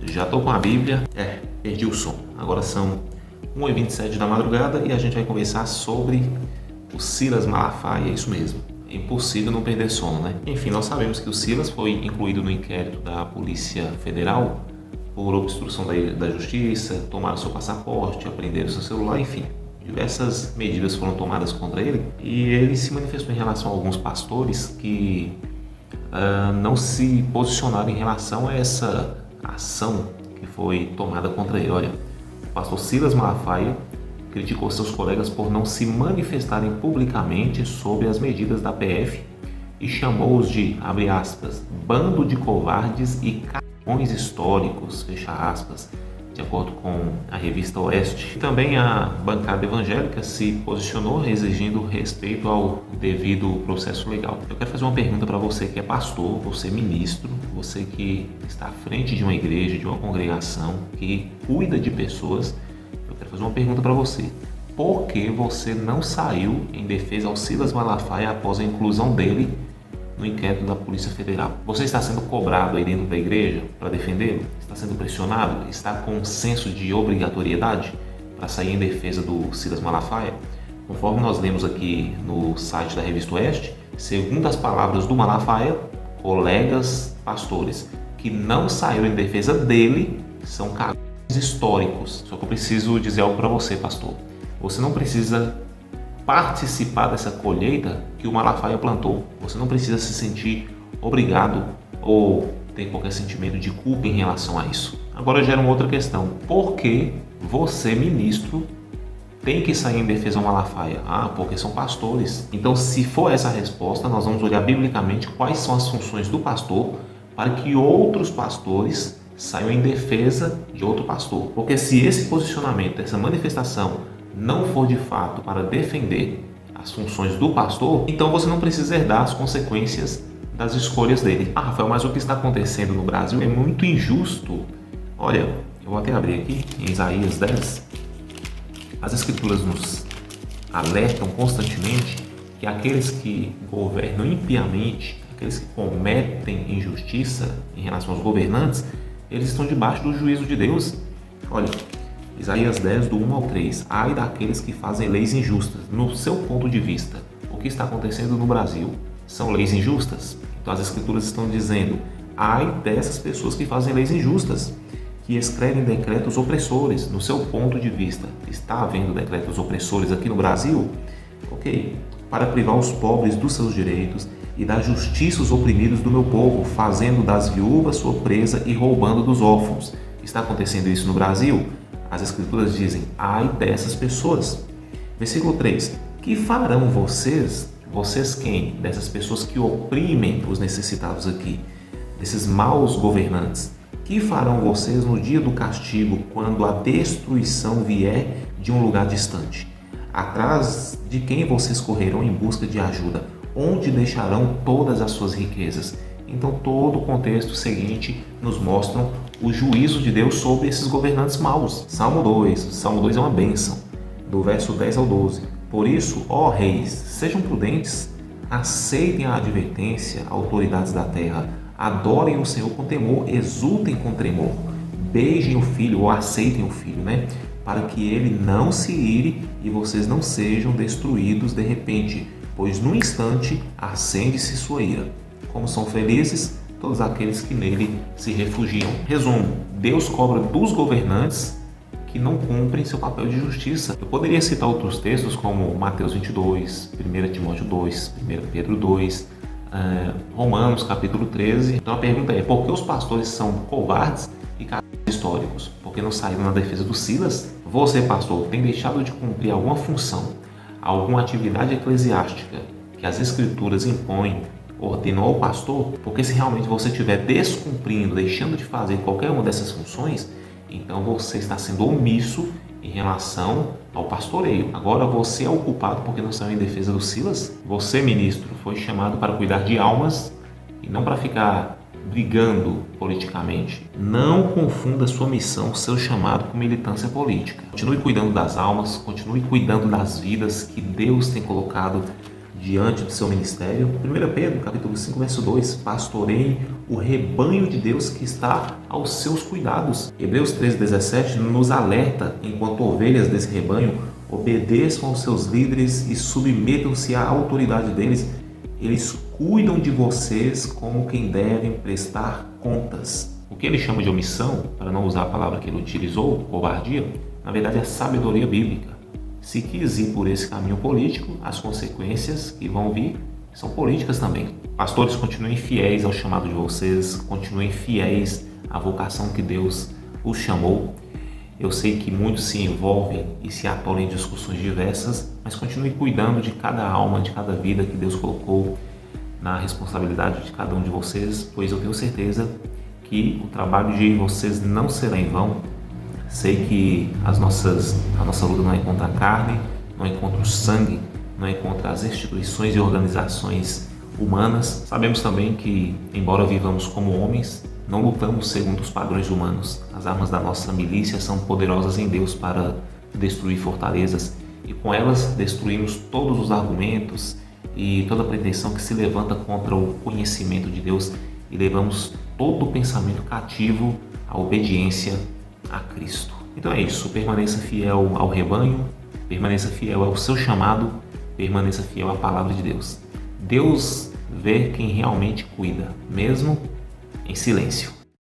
Já tô com a Bíblia. Perdi o som. Agora são 1h27 da madrugada e a gente vai conversar sobre o Silas Malafaia, é isso mesmo. É impossível não perder sono, né? Enfim, nós sabemos que o Silas foi incluído no inquérito da Polícia Federal por obstrução da justiça, tomaram seu passaporte, apreenderam seu celular, enfim. Diversas medidas foram tomadas contra ele e ele se manifestou em relação a alguns pastores que não se posicionaram em relação a essa ação que foi tomada contra ele. Olha, o pastor Silas Malafaia criticou seus colegas por não se manifestarem publicamente sobre as medidas da PF e chamou-os de, abre aspas, bando de covardes e cagões históricos, fecha aspas, de acordo com a revista Oeste. Também a bancada evangélica se posicionou exigindo respeito ao devido processo legal. Eu quero fazer uma pergunta para você que é pastor, você ministro, você que está à frente de uma igreja, de uma congregação, que cuida de pessoas. Eu quero fazer uma pergunta para você. Por que você não saiu em defesa ao Silas Malafaia após a inclusão dele no inquérito da Polícia Federal? Você está sendo cobrado aí dentro da igreja para defendê-lo? Está sendo pressionado? Está com um senso de obrigatoriedade para sair em defesa do Silas Malafaia? Conforme nós lemos aqui no site da Revista Oeste, segundo as palavras do Malafaia, colegas pastores que não saíram em defesa dele são cagões históricos. Só que eu preciso dizer algo para você, pastor. Você não precisa participar dessa colheita que o Malafaia plantou. Você não precisa se sentir obrigado ou ter qualquer sentimento de culpa em relação a isso. Agora gera uma outra questão. Por que você, ministro, tem que sair em defesa do Malafaia? Porque são pastores. Então, se for essa a resposta, nós vamos olhar biblicamente quais são as funções do pastor para que outros pastores saiam em defesa de outro pastor. Porque se esse posicionamento, essa manifestação não for de fato para defender as funções do pastor, então você não precisa herdar as consequências das escolhas dele. Rafael, mas o que está acontecendo no Brasil é muito injusto. Olha, eu vou até abrir aqui em Isaías 10. As escrituras nos alertam constantemente que aqueles que governam impiamente, aqueles que cometem injustiça em relação aos governantes, eles estão debaixo do juízo de Deus. Olha, Isaías 10, do 1 ao 3. Ai daqueles que fazem leis injustas. No seu ponto de vista, o que está acontecendo no Brasil são leis injustas? Então as escrituras estão dizendo, ai dessas pessoas que fazem leis injustas, que escrevem decretos opressores. No seu ponto de vista, está havendo decretos opressores aqui no Brasil? Ok. Para privar os pobres dos seus direitos e dar justiça aos oprimidos do meu povo, fazendo das viúvas sua presa e roubando dos órfãos. Está acontecendo isso no Brasil? As escrituras dizem, ai dessas pessoas. Versículo 3. Que farão vocês? Vocês quem? Dessas pessoas que oprimem os necessitados aqui, desses maus governantes. Que farão vocês no dia do castigo, quando a destruição vier de um lugar distante? Atrás de quem vocês correrão em busca de ajuda? Onde deixarão todas as suas riquezas? Então todo o contexto seguinte nos mostra o juízo de Deus sobre esses governantes maus. Salmo 2 é uma bênção, do verso 10 ao 12. Por isso, ó reis, sejam prudentes, aceitem a advertência, autoridades da terra, adorem o Senhor com temor, exultem com tremor, beijem o filho ou aceitem o filho, para que ele não se ire e vocês não sejam destruídos de repente, pois no instante acende-se sua ira. Como são felizes todos aqueles que nele se refugiam. Resumo, Deus cobra dos governantes que não cumprem seu papel de justiça. Eu poderia citar outros textos como Mateus 22, 1 Timóteo 2, 1 Pedro 2, Romanos capítulo 13. Então a pergunta é, por que os pastores são covardes e cagões históricos? Porque não saíram na defesa do Silas? Você, pastor, tem deixado de cumprir alguma função, alguma atividade eclesiástica que as escrituras impõem, ordenou ao pastor? Porque se realmente você estiver descumprindo, deixando de fazer qualquer uma dessas funções, então você está sendo omisso em relação ao pastoreio. Agora você é o culpado porque não saiu em defesa do Silas? Você, ministro, foi chamado para cuidar de almas e não para ficar brigando politicamente. Não confunda sua missão, seu chamado com militância política. Continue cuidando das almas, continue cuidando das vidas que Deus tem colocado diante do seu ministério. 1 Pedro, capítulo 5, verso 2, pastoreiem o rebanho de Deus que está aos seus cuidados. Hebreus 13:17 nos alerta, enquanto ovelhas desse rebanho, obedeçam aos seus líderes e submetam-se à autoridade deles. Eles cuidam de vocês como quem devem prestar contas. O que ele chama de omissão, para não usar a palavra que ele utilizou, covardia, na verdade é sabedoria bíblica. Se quis ir por esse caminho político, as consequências que vão vir são políticas também. Pastores, continuem fiéis ao chamado de vocês, continuem fiéis à vocação que Deus os chamou. Eu sei que muitos se envolvem e se atolam em discussões diversas, mas continue cuidando de cada alma, de cada vida que Deus colocou na responsabilidade de cada um de vocês, pois eu tenho certeza que o trabalho de vocês não será em vão. Sei que a nossa luta não é contra a carne, não é contra o sangue, não é contra as instituições e organizações humanas. Sabemos também que, embora vivamos como homens, não lutamos segundo os padrões humanos. As armas da nossa milícia são poderosas em Deus para destruir fortalezas e com elas destruímos todos os argumentos e toda pretensão que se levanta contra o conhecimento de Deus e levamos todo o pensamento cativo à obediência a Cristo. Então é isso, permaneça fiel ao rebanho, permaneça fiel ao seu chamado, permaneça fiel à palavra de Deus. Deus vê quem realmente cuida, mesmo em silêncio.